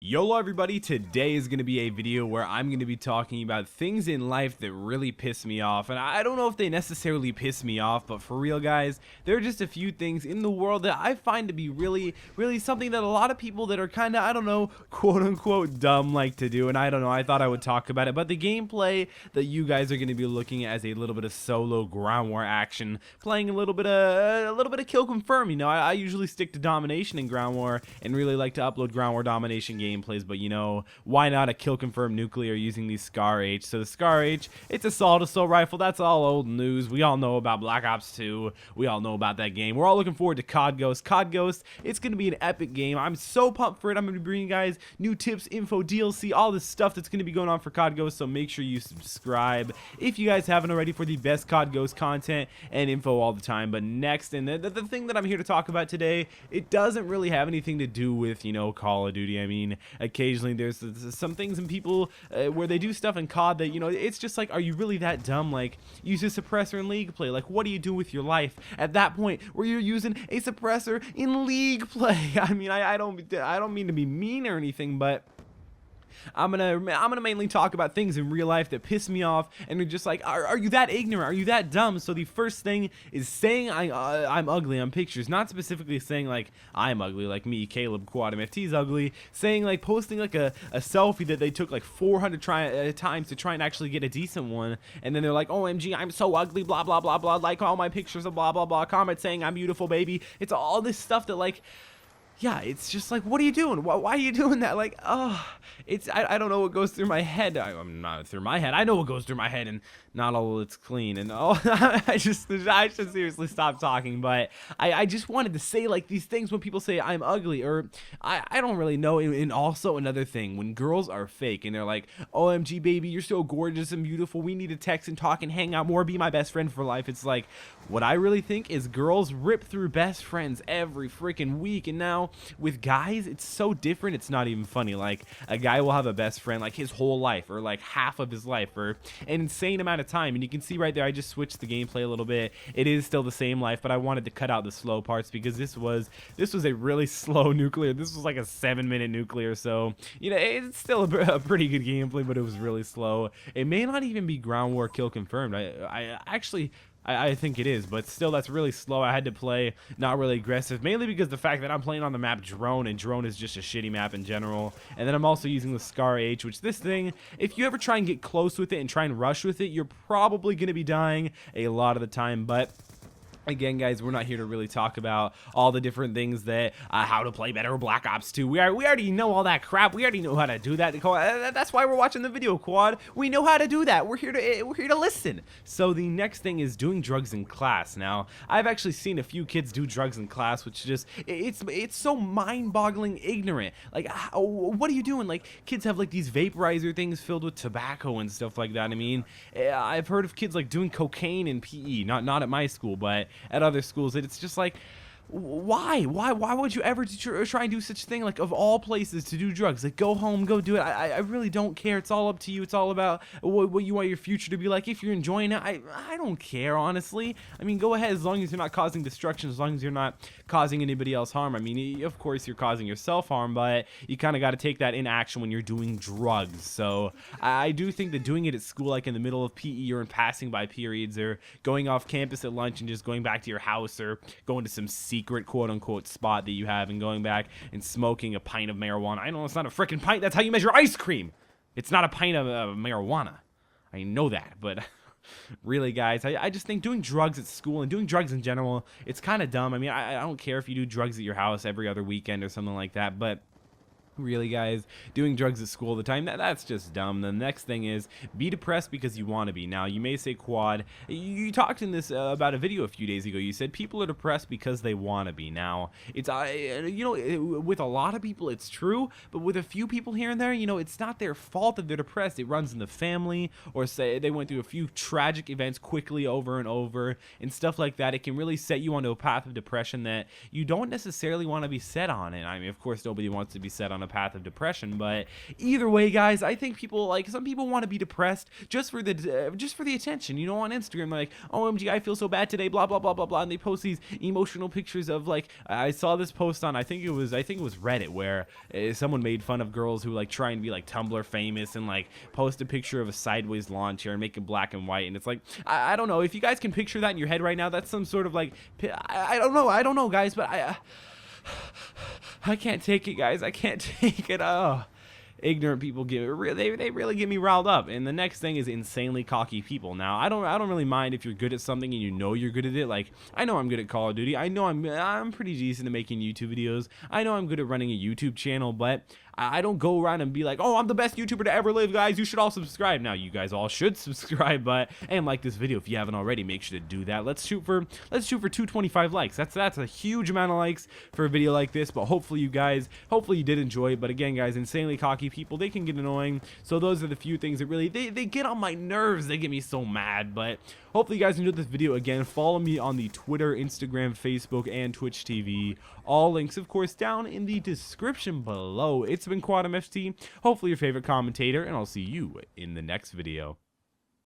YOLO everybody, today is going to be a video where I'm going to be talking about things in life that really piss me off. And I don't know if they necessarily piss me off, but for real guys, there are just a few things in the world that I find to be really something that a lot of people that are kind of, I don't know, quote unquote dumb like to do. And I don't know, I thought I would talk about it, but the gameplay that you guys are going to be looking at as a little bit of solo ground war action, playing a little bit of kill confirm. You know, I usually stick to domination in ground war and really like to upload ground war domination gameplays, but you know, why not a kill confirm nuclear using the Scar H? So the Scar H, it's a assault rifle. That's all old news. We all know about Black Ops 2. We all know about that game. We're all looking forward to COD Ghost. COD Ghost, it's going to be an epic game. I'm so pumped for it. I'm going to be bringing you guys new tips, info, DLC, all this stuff that's going to be going on for COD Ghost, so make sure you subscribe if you guys haven't already for the best COD Ghost content and info all the time. But next, and the thing that I'm here to talk about today, it doesn't really have anything to do with, you know, Call of Duty. I mean, occasionally there's some things in people where they do stuff in COD that, you know, it's just like, are you really that dumb? Like, use a suppressor in league play. Like, what do you do with your life at that point where you're using a suppressor in league play? I mean, I don't mean to be mean or anything, but I'm gonna mainly talk about things in real life that piss me off, and they're just like, are you that ignorant? Are you that dumb? So the first thing is saying I'm ugly on pictures, not specifically saying like I'm ugly, like me, Caleb, Quadmft is ugly. Saying like posting like a selfie that they took like 400 times to try and actually get a decent one, and then they're like, OMG, I'm so ugly, blah blah blah blah. Like all my pictures of blah blah blah. Comment saying I'm beautiful, baby. It's all this stuff that like. Yeah, it's just like, what are you doing? Why are you doing that? Like, oh, I don't know what goes through my head. I'm not through my head. I know what goes through my head, and not all it's clean. And oh, I should seriously stop talking. But I just wanted to say like these things when people say I'm ugly, or I don't really know. And also another thing, when girls are fake and they're like, OMG baby, you're so gorgeous and beautiful. We need to text and talk and hang out more. Be my best friend for life. It's like, what I really think is girls rip through best friends every freaking week, and now with guys it's so different. It's not even funny. Like, a guy will have a best friend like his whole life, or like half of his life, or an insane amount of time. And you can see right there, I just switched the gameplay a little bit. It is still the same life, but I wanted to cut out the slow parts because this was a really slow nuclear. This was like a 7-minute nuclear, so you know, it's still a pretty good gameplay, but it was really slow. It may not even be ground war kill confirmed. I think it is, but still, that's really slow. I had to play not really aggressive, mainly because the fact that I'm playing on the map Drone, and Drone is just a shitty map in general. And then I'm also using the Scar H, which this thing, if you ever try and get close with it and try and rush with it, you're probably going to be dying a lot of the time. But again, guys, we're not here to really talk about all the different things that how to play better Black Ops 2. We already know all that crap. We already know how to do that. That's why we're watching the video, Quad. We know how to do that. We're here to listen. So the next thing is doing drugs in class. Now, I've actually seen a few kids do drugs in class, which just it's so mind-boggling ignorant. Like, what are you doing? Like, kids have like these vaporizer things filled with tobacco and stuff like that. I mean, I've heard of kids like doing cocaine in PE. Not at my school, but at other schools. It's just like, why would you ever try and do such a thing? Like, of all places to do drugs, like, go home, go do it. I really don't care. It's all up to you. It's all about what you want your future to be like. If you're enjoying it, I don't care, honestly. I mean, go ahead, as long as you're not causing destruction, as long as you're not causing anybody else harm. I mean, of course you're causing yourself harm, but you kind of got to take that in action when you're doing drugs. So I do think that doing it at school, like in the middle of PE or in passing by periods, or going off campus at lunch and just going back to your house, or going to some secret quote-unquote spot that you have and going back and smoking a pint of marijuana. I know it's not a freaking pint. That's how you measure ice cream. It's not a pint of marijuana. I know that, but really, guys, I just think doing drugs at school and doing drugs in general, it's kind of dumb. I mean, I don't care if you do drugs at your house every other weekend or something like that, but really, guys, doing drugs at school all the time, that's just dumb. The next thing is be depressed because you want to be. Now, you may say, Quad, you talked in this about a video a few days ago. You said people are depressed because they want to be. Now, it's you know, with a lot of people it's true, but with a few people here and there, you know, it's not their fault that they're depressed. It runs in the family, or say they went through a few tragic events quickly over and over and stuff like that. It can really set you onto a path of depression that you don't necessarily want to be set on. And I mean, of course, nobody wants to be set on a path of depression. But either way, guys, I think people, like, some people want to be depressed just for the attention, you know, on Instagram. Like, OMG, I feel so bad today, blah blah blah blah blah, and they post these emotional pictures of, like, I saw this post on, I think it was Reddit, where someone made fun of girls who, like, try and be like Tumblr famous and, like, post a picture of a sideways lawn chair and make it black and white. And it's like, I don't know if you guys can picture that in your head right now. That's some sort of, like, I don't know, guys, but I can't take it, guys. I can't take it. Oh, ignorant people they really get me riled up. And the next thing is insanely cocky people. Now, I don't really mind if you're good at something and you know you're good at it. Like, I know I'm good at Call of Duty. I know I'm pretty decent at making YouTube videos. I know I'm good at running a YouTube channel, but I don't go around and be like, oh, I'm the best YouTuber to ever live, guys. You should all subscribe. Now, you guys all should subscribe, but and like this video if you haven't already. Make sure to do that. Let's shoot for 225 likes. That's a huge amount of likes for a video like this. But hopefully you did enjoy it. But again, guys, insanely cocky people, they can get annoying. So those are the few things that really they get on my nerves. They get me so mad. But hopefully you guys enjoyed this video. Again, follow me on the Twitter, Instagram, Facebook, and Twitch TV. All links, of course, down in the description below. It's been Quadmft, hopefully your favorite commentator, and I'll see you in the next video.